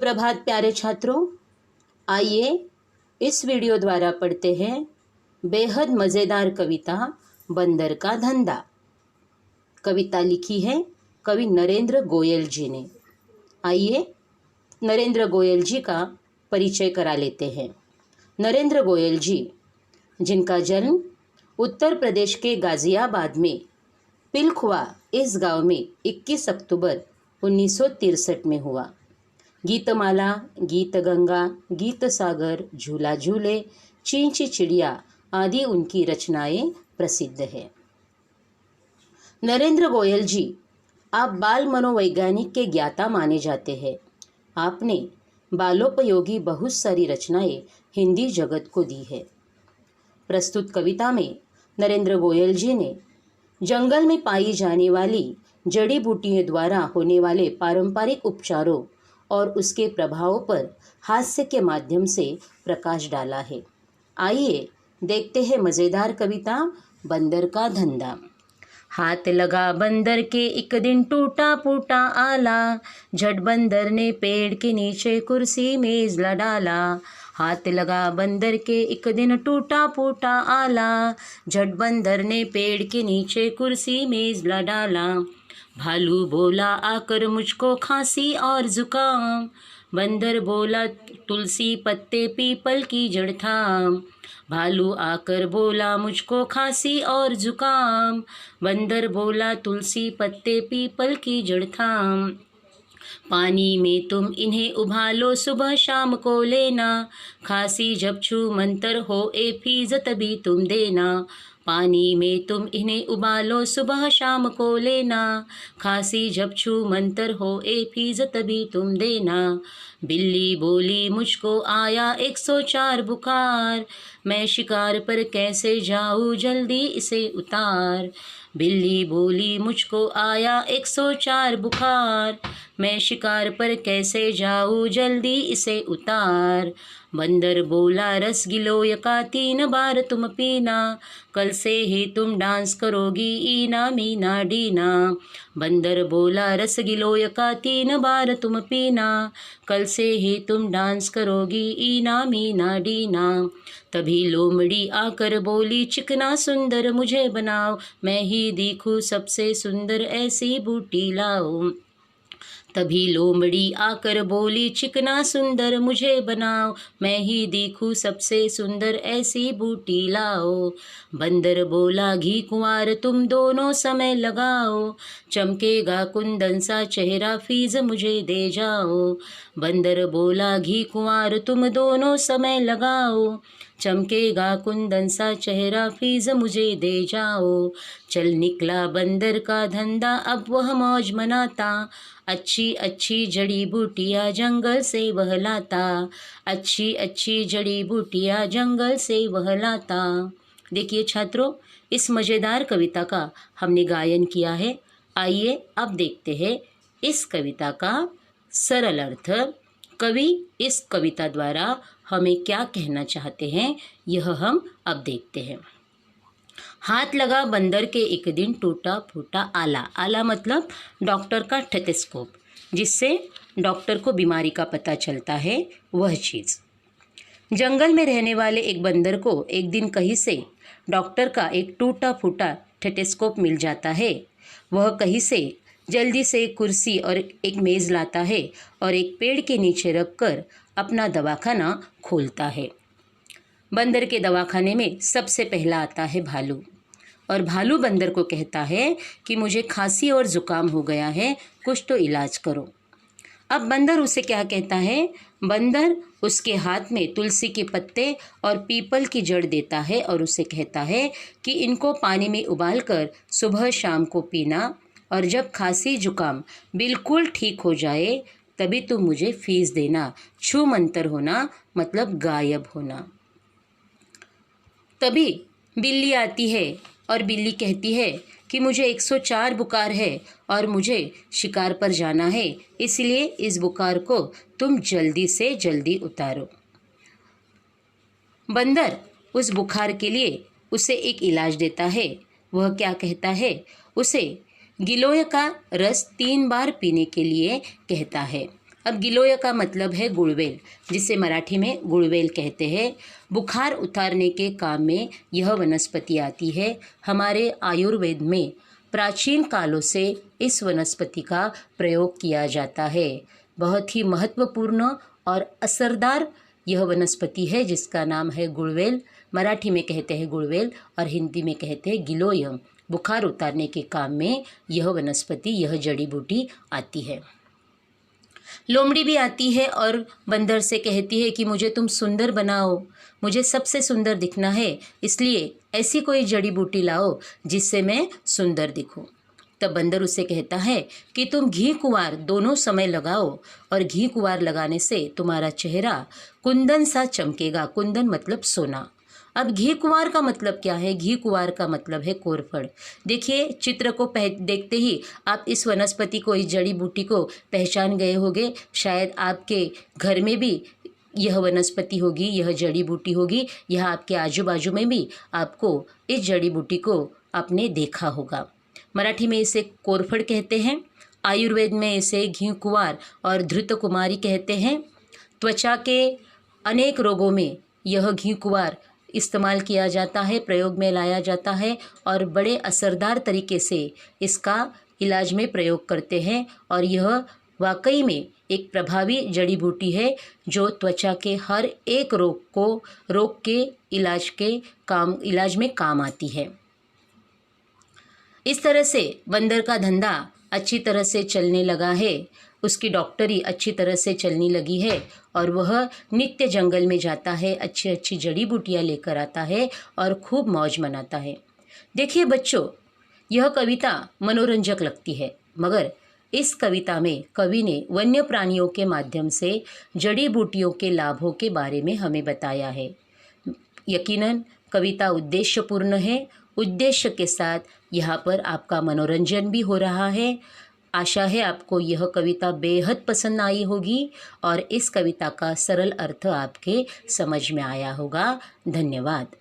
सुप्रभात प्यारे छात्रों, आइए इस वीडियो द्वारा पढ़ते हैं बेहद मज़ेदार कविता बंदर का धंधा। कविता लिखी है कवि नरेंद्र गोयल जी ने। आइए नरेंद्र गोयल जी का परिचय करा लेते हैं। नरेंद्र गोयल जी, जिनका जन्म उत्तर प्रदेश के गाज़ियाबाद में पिलखुआ इस गांव में 21 अक्टूबर 1963 में हुआ। गीतमाला, गीत गंगा, गीत सागर, झूला झूले, चींच चिड़िया आदि उनकी रचनाएं प्रसिद्ध है। नरेंद्र गोयल जी, आप बाल मनोवैज्ञानिक के ज्ञाता माने जाते हैं। आपने बालोपयोगी बहुत सारी रचनाएं हिंदी जगत को दी है। प्रस्तुत कविता में नरेंद्र गोयल जी ने जंगल में पाई जाने वाली जड़ी बूटियों द्वारा होने वाले पारंपरिक उपचारों और उसके प्रभावों पर हास्य के माध्यम से प्रकाश डाला है। आइए देखते हैं मज़ेदार कविता बंदर का धंधा। हाथ लगा बंदर के एक दिन टूटा फूटा आला, झट बंदर ने पेड़ के नीचे कुर्सी मेज ला डाला। हाथ लगा बंदर के एक दिन टूटा फूटा आला, झट बंदर ने पेड़ के नीचे कुर्सी मेज ला डाला। भालू बोला आकर मुझको खांसी और जुकाम, बंदर बोला तुलसी पत्ते पीपल की जड़ थाम। भालू आकर बोला मुझको खांसी और जुकाम, बंदर बोला तुलसी पत्ते पीपल की जड़ थाम। पानी में तुम इन्हें उबालो सुबह शाम को लेना, खांसी जब छू मंतर हो ए फीस तभी तुम देना। पानी में तुम इन्हें उबालो सुबह शाम को लेना, खांसी जब छू मंतर हो ए फीस तभी तुम देना। बिल्ली बोली मुझको आया 104 बुखार, मैं शिकार पर कैसे जाऊँ जल्दी इसे उतार। बिल्ली बोली मुझको आया 104 बुखार, मैं शिकार पर कैसे जाऊँ जल्दी इसे उतार। बंदर बोला रस गिलोय का 3 बार तुम पीना, कल से ही तुम डांस करोगी ईना मीना डीना। बंदर बोला रस गिलोय का 3 बार तुम पीना, कल से ही तुम डांस करोगी ईना मीना डीना। तभी लोमड़ी आकर बोली चिकना सुंदर मुझे बनाओ, मैं ही दिखूं सबसे सुंदर ऐसी बूटी लाओ। तभी लोमड़ी आकर बोली चिकना सुंदर मुझे बनाओ, मैं ही दिखूं सबसे सुंदर ऐसी बूटी लाओ। बंदर बोला घी कुंवार तुम दोनों समय लगाओ, चमकेगा कुंदन सा चेहरा फीस मुझे दे जाओ। बंदर बोला घी कुंवार तुम दोनों समय लगाओ, चमकेगा कुंदन सा चेहरा फीस मुझे दे जाओ। चल निकला बंदर का धंधा अब वह मौज मनाता, अच्छी अच्छी जड़ी बूटियाँ जंगल से वह लाता, अच्छी अच्छी जड़ी बूटियाँ जंगल से वह लाता। देखिए छात्रों, इस मज़ेदार कविता का हमने गायन किया है। आइए अब देखते हैं इस कविता का सरल अर्थ। कवि इस कविता द्वारा हमें क्या कहना चाहते हैं, यह हम अब देखते हैं। हाथ लगा बंदर के एक दिन टूटा फूटा आला। आला मतलब डॉक्टर का स्टेथोस्कोप, जिससे डॉक्टर को बीमारी का पता चलता है, वह चीज़। जंगल में रहने वाले एक बंदर को एक दिन कहीं से डॉक्टर का एक टूटा फूटा स्टेथोस्कोप मिल जाता है। वह कहीं से जल्दी से एक कुर्सी और एक मेज़ लाता है और एक पेड़ के नीचे रखकर अपना दवाखाना खोलता है। बंदर के दवाखाने में सबसे पहला आता है भालू, और भालू बंदर को कहता है कि मुझे खांसी और ज़ुकाम हो गया है, कुछ तो इलाज करो। अब बंदर उसे क्या कहता है? बंदर उसके हाथ में तुलसी के पत्ते और पीपल की जड़ देता है और उसे कहता है कि इनको पानी में उबालकर सुबह शाम को पीना, और जब खांसी जुकाम बिल्कुल ठीक हो जाए तभी तुम मुझे फीस देना। छू मंतर होना मतलब गायब होना। तभी बिल्ली आती है और बिल्ली कहती है कि मुझे 104 बुखार है और मुझे शिकार पर जाना है, इसलिए इस बुखार को तुम जल्दी से जल्दी उतारो। बंदर उस बुखार के लिए उसे एक इलाज देता है। वह क्या कहता है? उसे गिलोय का रस 3 बार पीने के लिए कहता है। अब गिलोय का मतलब है गुड़वेल, जिसे मराठी में गुड़वेल कहते हैं। बुखार उतारने के काम में यह वनस्पति आती है। हमारे आयुर्वेद में प्राचीन कालों से इस वनस्पति का प्रयोग किया जाता है। बहुत ही महत्वपूर्ण और असरदार यह वनस्पति है, जिसका नाम है गुड़वेल। मराठी में कहते हैं गुड़वेल और हिंदी में कहते हैं गिलोयम। बुखार उतारने के काम में यह वनस्पति, यह जड़ी बूटी आती है। लोमड़ी भी आती है और बंदर से कहती है कि मुझे तुम सुंदर बनाओ, मुझे सबसे सुंदर दिखना है, इसलिए ऐसी कोई जड़ी बूटी लाओ जिससे मैं सुंदर दिखूं। तब बंदर उसे कहता है कि तुम घी कुंवार दोनों समय लगाओ, और घी कुंवार लगाने से तुम्हारा चेहरा कुंदन सा चमकेगा। कुंदन मतलब सोना। अब घी कुंवार का मतलब क्या है? घी कुंवार का मतलब है कोरफड़। देखिए, चित्र को देखते ही आप इस वनस्पति को, इस जड़ी बूटी को पहचान गए होंगे। शायद आपके घर में भी यह वनस्पति होगी, यह जड़ी बूटी होगी, यह आपके आजू बाजू में भी आपको इस जड़ी बूटी को आपने देखा होगा। मराठी में इसे कोरफड़ कहते हैं, आयुर्वेद में इसे घी कुंवार और धृत कुमारी कहते हैं। त्वचा के अनेक रोगों में यह घी कुंवार इस्तेमाल किया जाता है, प्रयोग में लाया जाता है, और बड़े असरदार तरीके से इसका इलाज में प्रयोग करते हैं। और यह वाकई में एक प्रभावी जड़ी बूटी है, जो त्वचा के हर एक रोग के इलाज में काम आती है। इस तरह से बंदर का धंधा अच्छी तरह से चलने लगा है, उसकी डॉक्टरी अच्छी तरह से चलने लगी है, और वह नित्य जंगल में जाता है, अच्छी अच्छी जड़ी बूटियाँ लेकर आता है और खूब मौज मनाता है। देखिए बच्चों, यह कविता मनोरंजक लगती है, मगर इस कविता में कवि ने वन्य प्राणियों के माध्यम से जड़ी बूटियों के लाभों के बारे में हमें बताया है। यकीनन कविता उद्देश्यपूर्ण है। उद्देश्य के साथ यहाँ पर आपका मनोरंजन भी हो रहा है। आशा है आपको यह कविता बेहद पसंद आई होगी और इस कविता का सरल अर्थ आपके समझ में आया होगा। धन्यवाद।